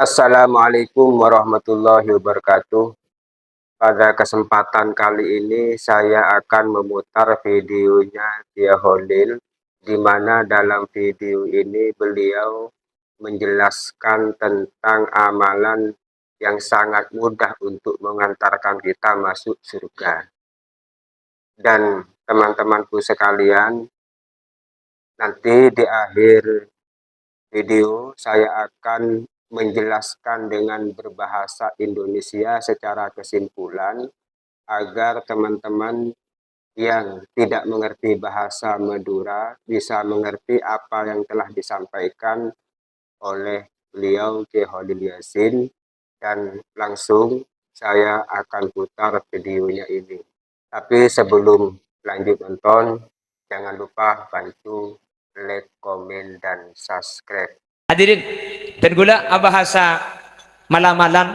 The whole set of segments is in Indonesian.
Assalamualaikum warahmatullahi wabarakatuh. Pada kesempatan kali ini saya akan memutar videonya Dia Holil, di mana dalam video ini beliau menjelaskan tentang amalan yang sangat mudah untuk mengantarkan kita masuk surga. Dan teman-temanku sekalian, nanti di akhir video saya akan menjelaskan dengan berbahasa Indonesia secara kesimpulan agar teman-teman yang tidak mengerti bahasa Madura bisa mengerti apa yang telah disampaikan oleh beliau Kiai Holil Yasin, dan langsung saya akan putar videonya ini. Tapi sebelum lanjut nonton, jangan lupa bantu like, komen, dan subscribe. Hadirin dan gula bahasa malam-malam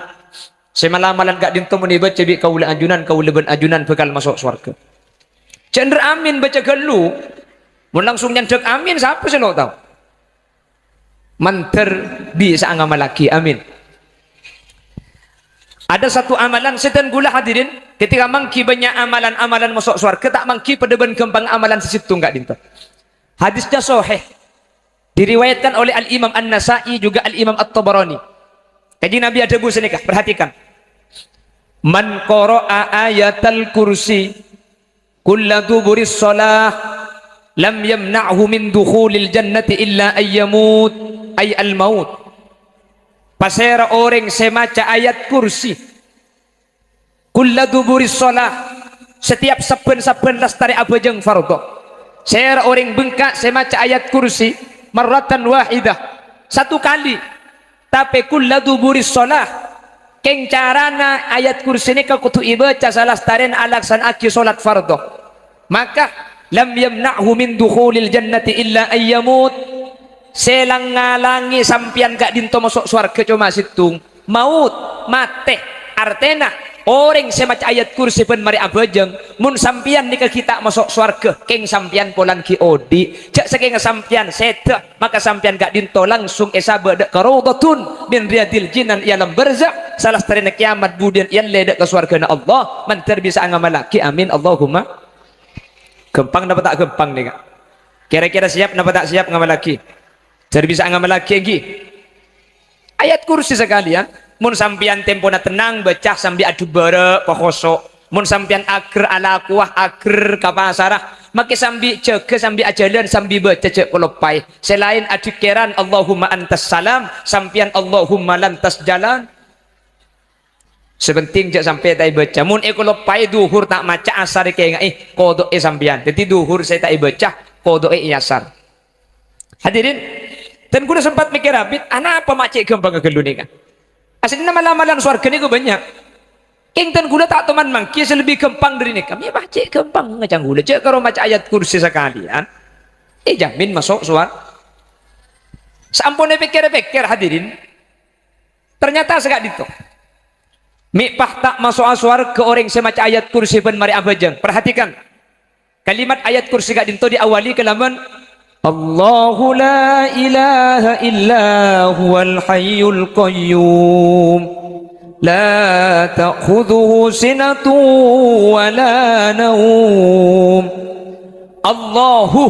semalam-malam gak dinto muni baca bi kaula ben ajunan bekal masuk surga. Cender amin baca gelu mun langsung nyandek amin siapa sih lo tahu? Manter bisa ngamal lagi amin. Ada satu amalan setan gula hadirin ketika mangki banyak amalan-amalan masuk surga tak mangki pada ben kembang amalan sesitu enggak dinto. Hadisnya sahih. Diriwayatkan oleh Al-Imam An-Nasai juga Al-Imam At-Tabarani. Kaji Nabi ada bu senikah, perhatikan. Man qara'a ayatal kursi kulla duburis salah lam yamna'hu min dukhulil jannati illa ayyamut ay al-maut. Pasera orang semaca ayat kursi kulla duburis salah, setiap saben-saben lastari abajeng fardhu. Sera orang bengkak semaca ayat kursi marratan wahidah, satu kali, tapi kulla duburis shalah keng carana ayat kursi ini kau kutu ibaca salah staren alaksan aki salat fardhu, maka lam yamna'hu min dukhulil jannati illa ayyamut, selang ngalangi sampian gak dinto masuk surga cuma situng maut mate. Artena orang semaca ayat kursi pun mari abajeng mun sampian nikah kita masuk surga keng sampian polan ki odi cak saking sampian seda maka sampian gak dinto langsung esaba dak karodatun min riyadil jinan ialam barzakh salah starina kiamat budian yan ledak ke surga na Allah mantar bisa ngamalaki amin Allahumma. Gempang dapat tak gempang nih kak, kira-kira siap dapat tak siap ngamalaki jadi bisa ngamalaki lagi ayat kursi sekalian. Mun sampian tempona tenang baca sambil adu bara pokoso, mun sampian ager ala kuah ager kapasarah maka sambil jaga sambil ajalan sambil baca cek kolopai selain adikeran Allahumma antas salam sampian Allahumma lantas jalan sebenting cek sampai tak baca mun ekolopai duhur tak maca asar kayak kodok sampian jadi duhur saya tak baca kodok asar. Hadirin dan gue sempat mikir rapid anak apa macet gampang kegelu nih kan aslinya malam-malam surga ini banyak ingtan gula tak teman mangki lebih gampang dari ini kami baca gampang ngacang gula cek kalau baca ayat kursi sekalian jamin masuk surga. Sampun pikir-pikir hadirin ternyata segak itu mipah tak masuk surga ke orang semaca ayat kursi pun mari abajang. Perhatikan kalimat ayat kursi gak dinto diawali kelaman Allahu la ilaha illa huwal hayyul qayyum la ta'khudhuhu sinatun wa la naum. Allahu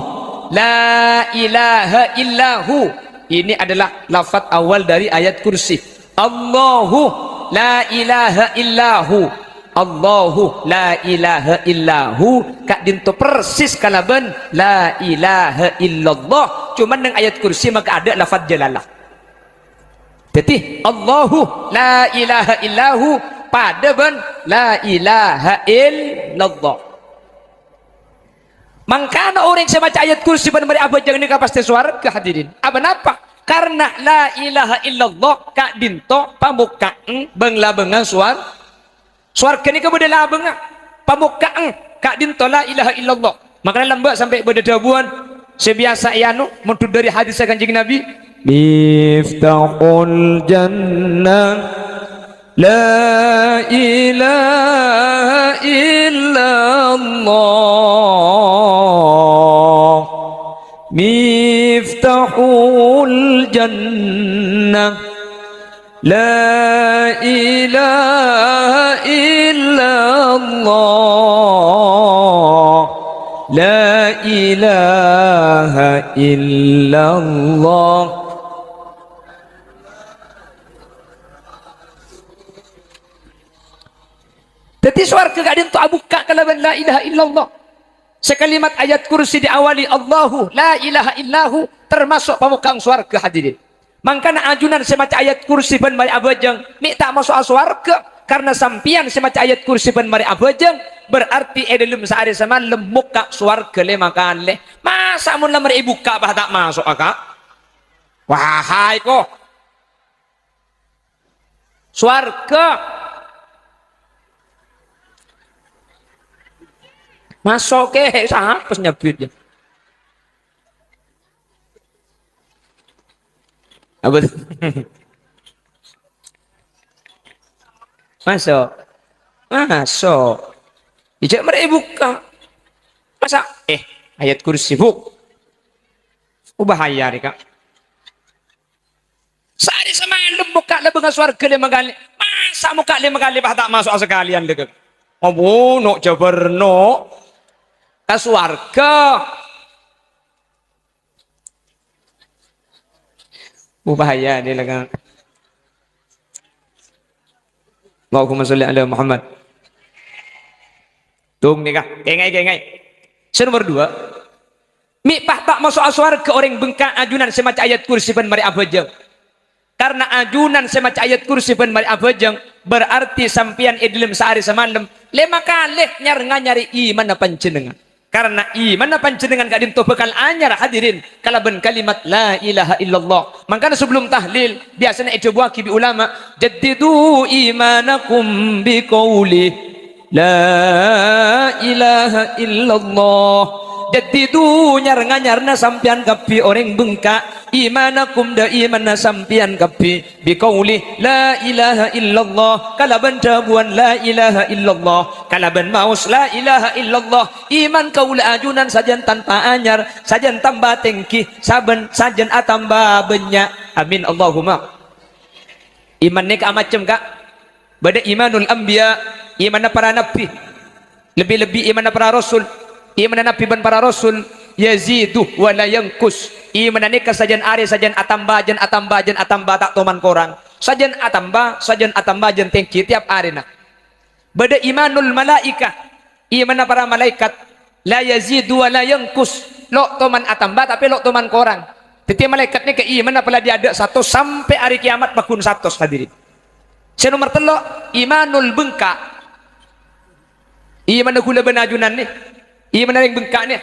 la ilaha illahu, ini adalah lafaz awal dari ayat kursi. Allahu la ilaha illahu, Allahu la ilaha illahu kak dinto persis kalaban la ilaha illallah cuman dengan ayat kursi maka ada lafaz jalalah. Jadi Allahu la ilaha illahu pada ben la ilaha illallah. Mangkana orang semacam ayat kursi ben mari apa jangan nikah pasti suara kehadirin apa napa karena la ilaha illallah kak dinto pamukaan bengla bengang suara suarga ni kemudian labeng pamukaan kak dinto la ilaha illallah makanya lembak sampai berdadabuan sebiasa ianu menurut dari hadis kanjeng Nabi miftahul jannah la ilaha illallah miftahul jannah La ilaha illallah. La ilaha illallah. Jadi suarga gak ada untuk abuka kalaban la ilaha illallah. Sekalimat ayat kursi diawali Allahu la ilaha illahu termasuk pamukang suarga hadirin. Mangkana ajunan semacam ayat kursi ban mari abajang ni tak masuk suarga karena sampian semacam ayat kursi ban mari abajang berarti dalam sehari semalam muka suarga le makan le. Masa mun lamar ibu ka bah tak masuk akak? Wahai ko. Suarga masuk ke siapa nyebutnya? Apa? Masuk. Masuk. Ijak mereka buka. Masa? Ayat kursi buk. Bahaya nih kak. Sehari semalam buka le dengan suarga 5 kali. Masa muka 5 kali bah tak masuk sekalian dek. Oh, no jabarno. Ke suarga. Bahaya dia lah kan. Allahumma sholli ala Muhammad. Tung nih kak. Kengai. Nomor 2. Mipah tak masuk suarga orang bengkak ajunan semacam ayat kursi ban mari abajang. Karena ajunan semacam ayat kursi ban mari abajang berarti sampian dalam sehari semalam 5 kali nyari iman panjenengan. Karena iman panjenengan gak dinto bekal anyar hadirin kalaban kalimat la ilaha illallah. Makanya sebelum tahlil biasanya itu buah kibi ulama jaddidu imanakum biqauli la ilaha illallah. Jaddidu nyar-nyarna sampian kapi orang bengkak imanakum da imanna sampian kapi biqauli la ilaha illallah. Kalaban jabuan la ilaha illallah, kalaban maus la ilaha illallah. Iman kaula ajunan sajan tanpa anyar, sajan tambah tengki, sajan atamba banyak. Amin Allahumma. Iman ni macam kak bada imanul anbiya, iman para nabi, lebih-lebih iman para rasul, iman nabi ban para rasul yazidu wa la yankus. Iman ni sajan ari sajan atamba tak toman korang, sajan atamba jan tengki tiap hari nak. Bada imanul malaika, iman para malaikat la yazidu wa la yankus. Lok toman atamba tapi lok toman korang. Tetapi malaikat ni ke iman apabila dia ada 100 sampai hari kiamat bakun 100 hadirin. Nomor 3 imanul bengkak. Iman gula benajunan ni. Iman yang bengkak ni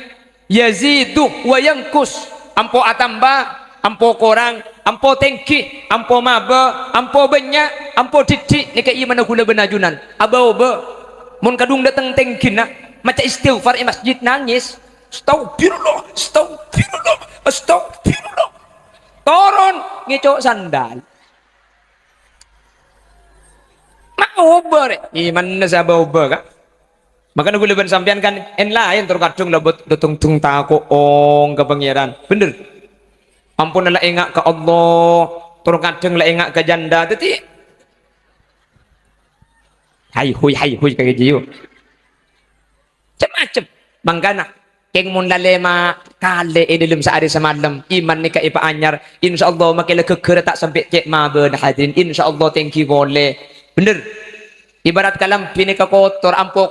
yazidu wa yankus. Ampo atamba, ampo korang, ampo tengki, ampo maba, ampo banyak, ampo titik ni ke iman gula benajunan. Aba-aba mun kadung datang tengki nak macam istighfar di masjid nangis. Astagfirullah, astagfirullah, astagfirullah. Turun ngicok sandal. Mau ber iman na sa bauba ka. Maka nagulaban sampean kan en lain terkadung labot datang tung tako ong kepangeran. Bener. Ampun la engak ke Allah, terkadung la engak ke janda teti. Hai hui kayak jiu. Macam mangkana keng mun lalema kale dalam sehari semalam iman ni ka ipa anyar insyaallah makila keker tak sampai cek maben hadirin insyaallah tengki boleh bener ibarat kalam pini ka kotor ampo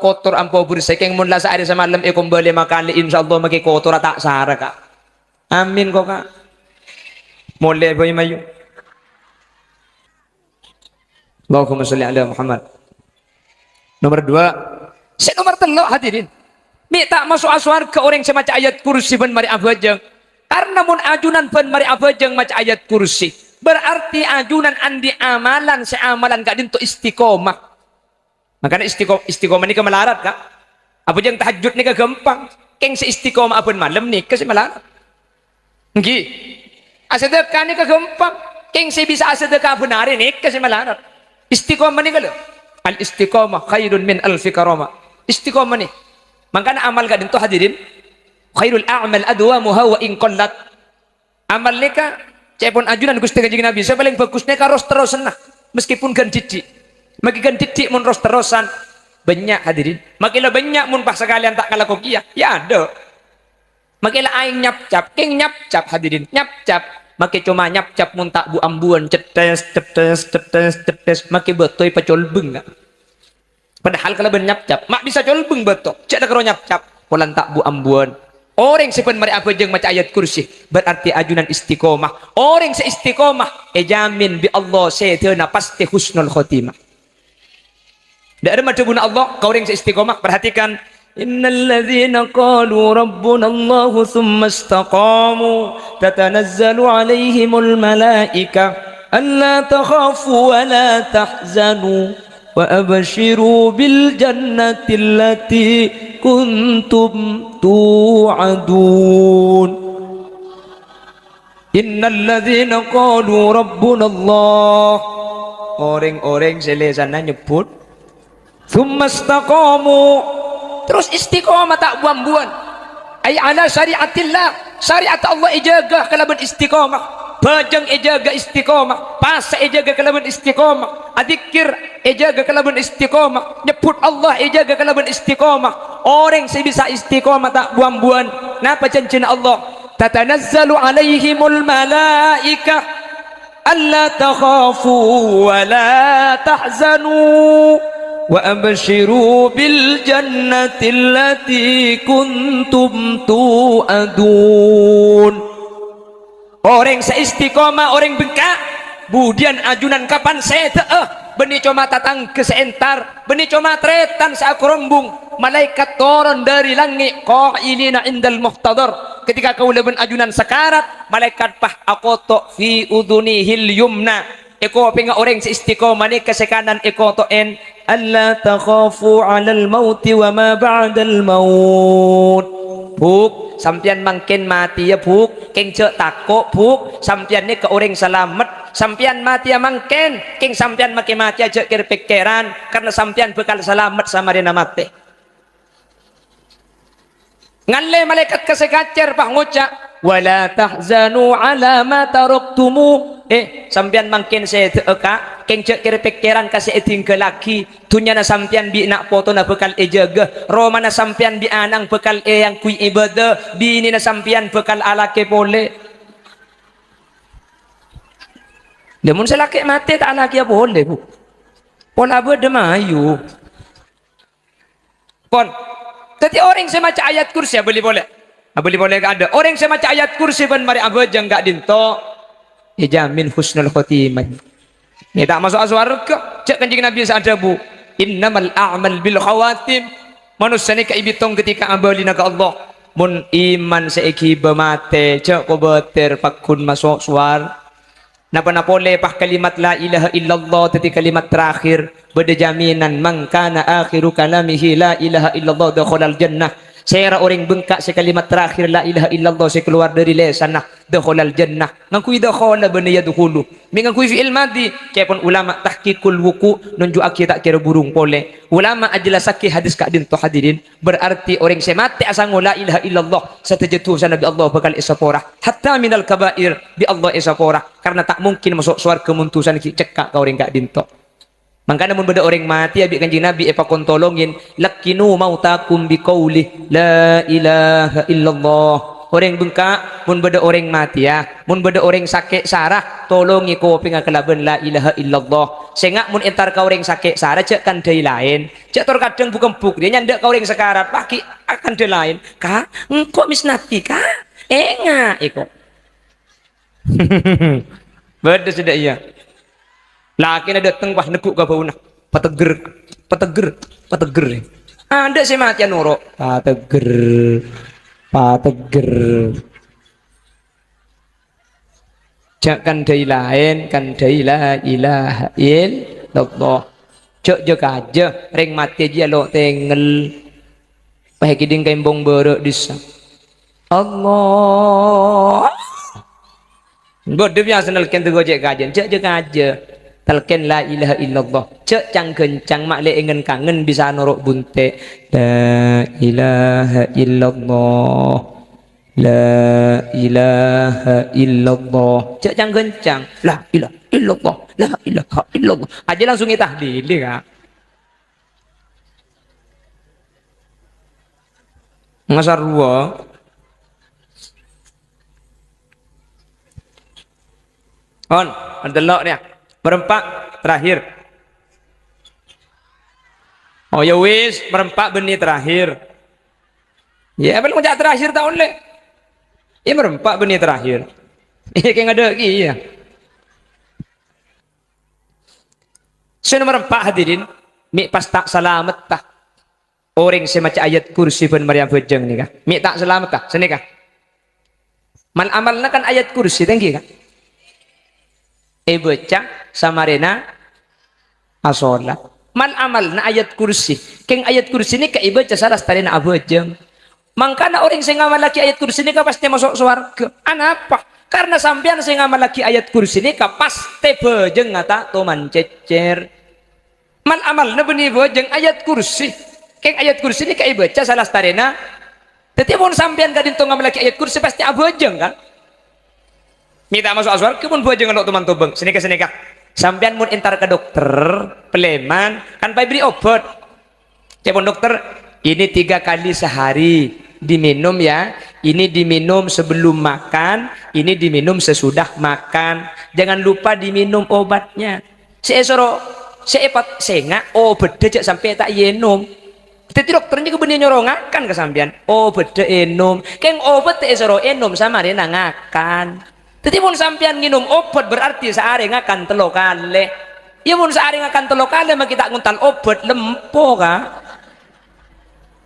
bersih keng mun la sehari semalam kembali makali insyaallah maki kotor tak sara ka amin kok kak boleh boy mayu Allahumma sholli ala Muhammad. Nomor 2 nomor 3 hadirin mi tak masuk surga orang semacam ayat kursi ban mari abajang. Karena mun ajunan ban mari abajang macam ayat kursi. Berarti ajunan andi amalan seamalan gak dinto istiqomah. Makanya istiqomah ni kemelarat kak. Abajang tahajud ni gampang. Keng se istiqomah abon malam ni kasi melarat. Ngi. Asedekah ni gampang. Keng se bisa asedekah abon hari ni kasi melarat. Istiqomah ni kalau. Al istiqomah khairun min alfi karamah. Istiqomah ni. Makanya amal gak dinto hadirin khairul a'mal adwamuha wa in qallat. Amal ni ka cepon ajunan Gusti Kanjeng Nabi saya paling bagus ni ka terus nah meskipun gan didik. Maki gan didik mun terus-terusan banyak hadirin. Makilah banyak mun pas sekalian tak kalah kokia. Ya ada. Makilah aing nyap-cap, king nyap-cap hadirin. Nyap-cap. Maki cuma nyap-cap mun tak bu ambuan cetes cetes cetes cetes maki betoy pacol beng. Padahal kalau ben nyap-cap, mak bisa col beng beto. Cek dah karo nyap-cap. Polan tak bu ambuan. Orang sepen mari apa jeung maca ayat kursi berarti ajunan istiqomah. Orang se istiqomah jamin bi Allah saytuna pasti husnul khotimah. Dak ada macam Allah kau orang se istiqomah perhatikan innalladzina qalu rabbuna Allah thumma istaqamu tatanazzalu alaihimul malaika alla takhafu wa la tahzanu wa abshiru bil jannati allati kuntum tu'adun. Innalladzina qalu rabbuna Allah, orang-orang selesana nyebut thumma istaqamu terus istiqomah tak buang-buang ay ala syariatillah, syariat Allah ijaga kalaban istiqomah. Bajang ejaga istiqomah, pasa ejaga kalaban istiqomah, adzikir ejaga kalaban istiqomah, nyebut Allah ejaga kalaban istiqomah. Orang yang bisa istiqomah tak buang-buang. Napa janjina Allah? Tatanazzalu alaihimul malaika alla takhafu wa la tahzanu wa abshiru bil jannati allati kuntum tu'adun. Orang seistiqomah, orang bengkak budian ajunan kapan saya beni cuma tatang keseentar, beni cuma tretan seakrombung malaikat turun dari langit qailina indal muhtadar. Ketika kau leben ajunan sekarat, malaikat pah akoto fi udunihil yumna. Eko pinga orang seistiqomah ni kesekanan eko toen alla takhafu 'alal mauti wa ma ba'dal maut. Buk, sampian mangkin mati ya buk, keng cek takok buk, sampian ni ke orang selamat, sampian mati ya mangkin, keng sampian maki mati aja kira pikiran, karena sampian bekal selamat sama rina mati. Ngalle malaikat kesekacer pah ngucap, wala tahzanu ala ma taraktumu. Sampian mangkin saya teeka, keng cek kira pikiran kasih tinggal lagi. Dunia na sampian bi nak foto na bekal ejaga, Roma na sampian bi anang bekal yang kui ibadah, bini na sampian bekal alake boleh. Namun selaki mati tak lagi ya boleh bu. Pola berdemayu. Pon. Tadi orang semacam ayat kursi ya boleh. Boleh ada. Orang semacam ayat kursi pun mari abajang gak dinto. Jamin husnul khotimah. Ini tak masuk surga. Cak kanjeng Nabi sa'adabu. Innamal a'mal bil khawatim. Manusia ni kaibitong ketika abalina ke Allah. Mun iman seiki bemate. Cak ko beter pakun masuk suar. Napa boleh pah kalimat la ilaha illallah tadi kalimat terakhir. Beda jaminan man kana akhiru kalamihi la ilaha illallah dakhalal jannah. Saya orang bengkak sekalimat terakhir la ilaha illallah saya keluar dari lesanah dakhalal jannah. Ngakui dakhala bani yadkhulu. Mengakui fi'il madi. Kepon ulama tahqiqul wuku nunjuk aki tak kira burung pole. Ulama ajlasaki hadis kak dinto hadirin berarti orang saya mati asang la ilaha illallah satajatuh sana bi Allah bakal isapora hatta minal kabair bi Allah isapora karena tak mungkin masuk surga muntusan cekak ka orang kak dinto. Makanya mun beda orang mati abi kanjeng Nabi epa kontolongin lakinu mautakum biqauli la ilaha illallah. Orang bengkak mun beda orang mati ya, mun beda orang sakit sarah tolongi ko pinga kelaban la ilaha illallah. Sengak mun entar ka orang sakit sarah cek kan dai lain. Cek tor kadang bukan buk dia nyandak ka orang sekarat paki akan dai lain. Ka engko misnati ka? Enga iko. Beda sudah iya. Laki na datang pah nekuk ka bauna pateger ada si mati nuro pateger jangan dai lain kan dai la ilaha illallah cek je aja ring mati aja lo tengel pah kiding kembong berek disa Allah bodoh biasa nalken tu gojek kajen cek je aja talken la ilaha illallah cek cang kencang mak le ingin kangen bisa norok bunte la ilaha illallah la ilaha illallah cek cang kencang la ilaha illallah la ilaha illallah. Aja langsung tahlil ya. Ngasar dua. On, ada dia. Berempat terakhir. Oh ya wis, berempat benih terakhir. Ya, belum ngejak terakhir tahun le. Ya berempat benih terakhir. Kayak ada lagi ya. So nomor 4 hadirin, mi pas tak selamat tak. Orang semacam ayat kursi pun Maryam Bojeng ni kah? Mi tak selamat tak? Sini kah? Man amalna kan ayat kursi tinggi kah? Baca samarena asola. Man amalna ayat kursi. Keng ayat kursi ni ka ibaca saras tarina abojeng. Mangkana orang sing ngamal lagi ayat kursi ni ka pasti masuk surga. Anapa? Karena sampean sing ngamal lagi ayat kursi ni ka pasti bojeng ngata toman cecer. Man amalna benih bojeng ayat kursi. Keng ayat kursi ni ka ibaca saras tarina. Tapi pun sampean kadin to ngamal lagi ayat kursi pasti abojeng kan? Minta masuk aswar kebun bojeng kalau teman tobeng sini kah sampean mun entar ke dokter peleman kan beri obat cepon dokter ini 3 kali sehari diminum ya, ini diminum sebelum makan, ini diminum sesudah makan, jangan lupa diminum obatnya. Seesoro seepat senga obat dejak sampai tak yenum. Tapi dokternya kebenar nyorongakan ke sampean obat de enum keng obat seesoro enum sama dia nangakan. Jadi mun sampean nginum obat berarti sehari ngakan 3 kali. Ya mun sehari ngakan 3 kali mah kita nguntal obat lempo ka.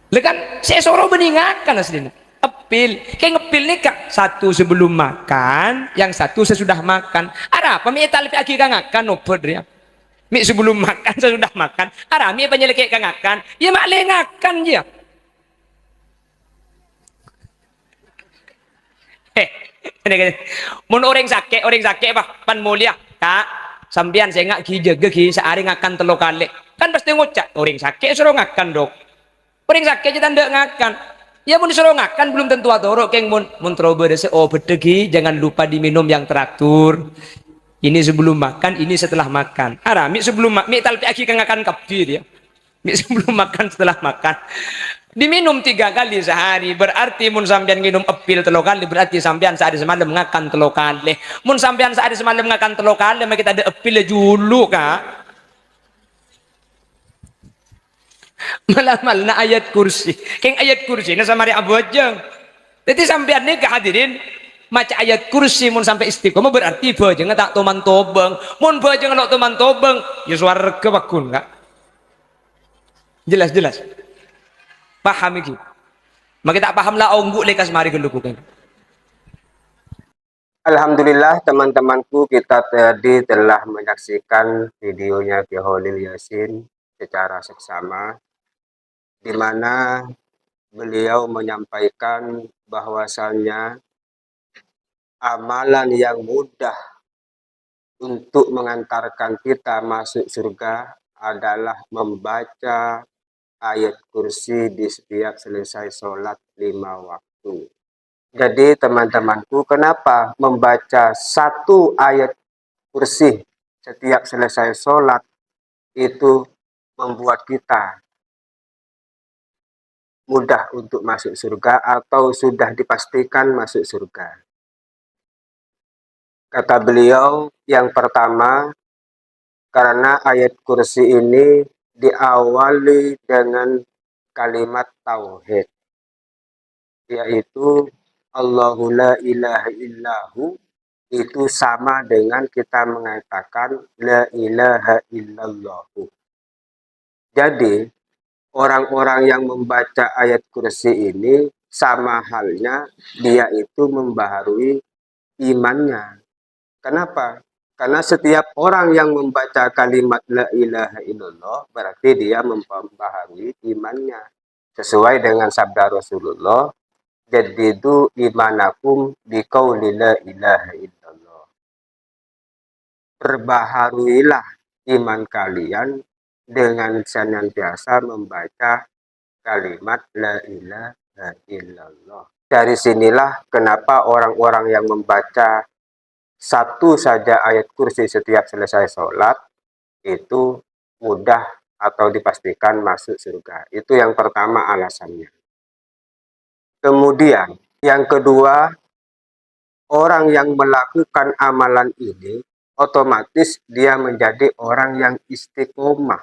Lekan sesoro beningakan aslinya. Epil, kayak ngepil nih kak 1 sebelum makan, yang 1 sesudah makan. Ada apa? Mi talpi lagi ngakan obat dia. Mi sebelum makan sesudah makan. Ada mi penyelek ngakan. Ya mak ngakan dia. Mun orang sakit apa pan mulia kak sambian saya nggak jaga sehari ngakan 3 kali kan pasti ngucap orang sakit suruh ngakan dok orang sakit aja tanda ngakan ya mun disuruh ngakan belum tentu atoro keng mun trobe dese bedegi jangan lupa diminum yang teratur ini sebelum makan ini setelah makan arami sebelum mi talpi aki ngakan kapir ya mi sebelum makan setelah makan diminum 3 kali sehari berarti mun sampean minum epil 3 kali berarti sampean sehari semalam ngakan 3 kali mun sampean sehari semalam ngakan 3 kali maka kita ada epil dulu kak malah ayat kursi keng ayat kursi na sama Abu Ajeng jadi sampean ni kehadirin maca ayat kursi mun sampai istiqomah berarti bojeng tak toman tobeng mun bojeng tak toman tobeng ya suara kebakun kak jelas paham iki maka tak paham lah ongguk lekas mari gelukukan. Alhamdulillah teman-temanku, kita tadi telah menyaksikan videonya Ki Holil Yasin secara seksama di mana beliau menyampaikan bahwasannya amalan yang mudah untuk mengantarkan kita masuk surga adalah membaca ayat kursi di setiap selesai sholat 5 waktu. Jadi teman-temanku, kenapa membaca 1 ayat kursi setiap selesai sholat itu membuat kita mudah untuk masuk surga atau sudah dipastikan masuk surga? Kata beliau, yang pertama, karena ayat kursi ini diawali dengan kalimat tauhid, yaitu Allahu la ilaha illahu, itu sama dengan kita mengatakan la ilaha illallahu. Jadi orang-orang yang membaca ayat kursi ini sama halnya dia itu membaharui imannya. Kenapa? Karena setiap orang yang membaca kalimat la ilaha illallah berarti dia membaharui imannya. Sesuai dengan sabda Rasulullah, jadidu imanakum biqauli la ilaha illallah. Perbaharuilah iman kalian dengan senantiasa membaca kalimat la ilaha illallah. Dari sinilah kenapa orang-orang yang membaca satu saja ayat kursi setiap selesai sholat, itu mudah atau dipastikan masuk surga. Itu yang pertama alasannya. Kemudian, yang kedua, orang yang melakukan amalan ini, otomatis dia menjadi orang yang istiqomah.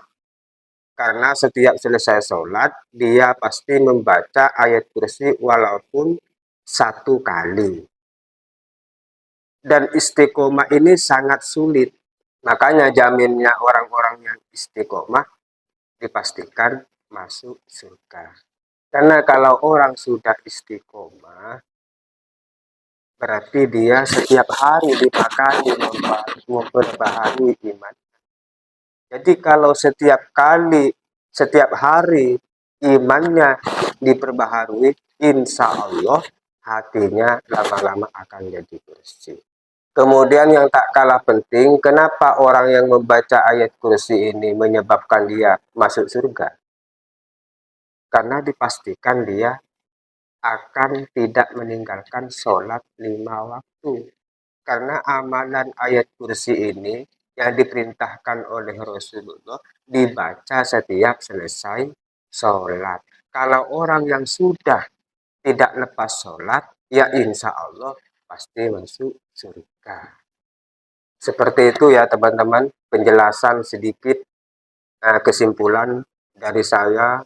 Karena setiap selesai sholat, dia pasti membaca ayat kursi walaupun satu kali. Dan istiqomah ini sangat sulit. Makanya jaminnya orang-orang yang istiqomah dipastikan masuk surga. Karena kalau orang sudah istiqomah, berarti dia setiap hari dipakai memperbaharui iman. Jadi kalau setiap hari imannya diperbaharui, insya Allah hatinya lama-lama akan jadi bersih. Kemudian yang tak kalah penting, kenapa orang yang membaca ayat kursi ini menyebabkan dia masuk surga? Karena dipastikan dia akan tidak meninggalkan sholat 5 waktu. Karena amalan ayat kursi ini yang diperintahkan oleh Rasulullah dibaca setiap selesai sholat. Kalau orang yang sudah tidak lepas sholat, ya insya Allah pasti masuk surga. Seperti itu ya teman-teman, penjelasan sedikit kesimpulan dari saya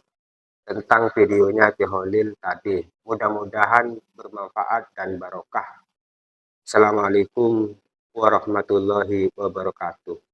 tentang videonya Ki Holil tadi. Mudah-mudahan bermanfaat dan barokah. Assalamualaikum warahmatullahi wabarakatuh.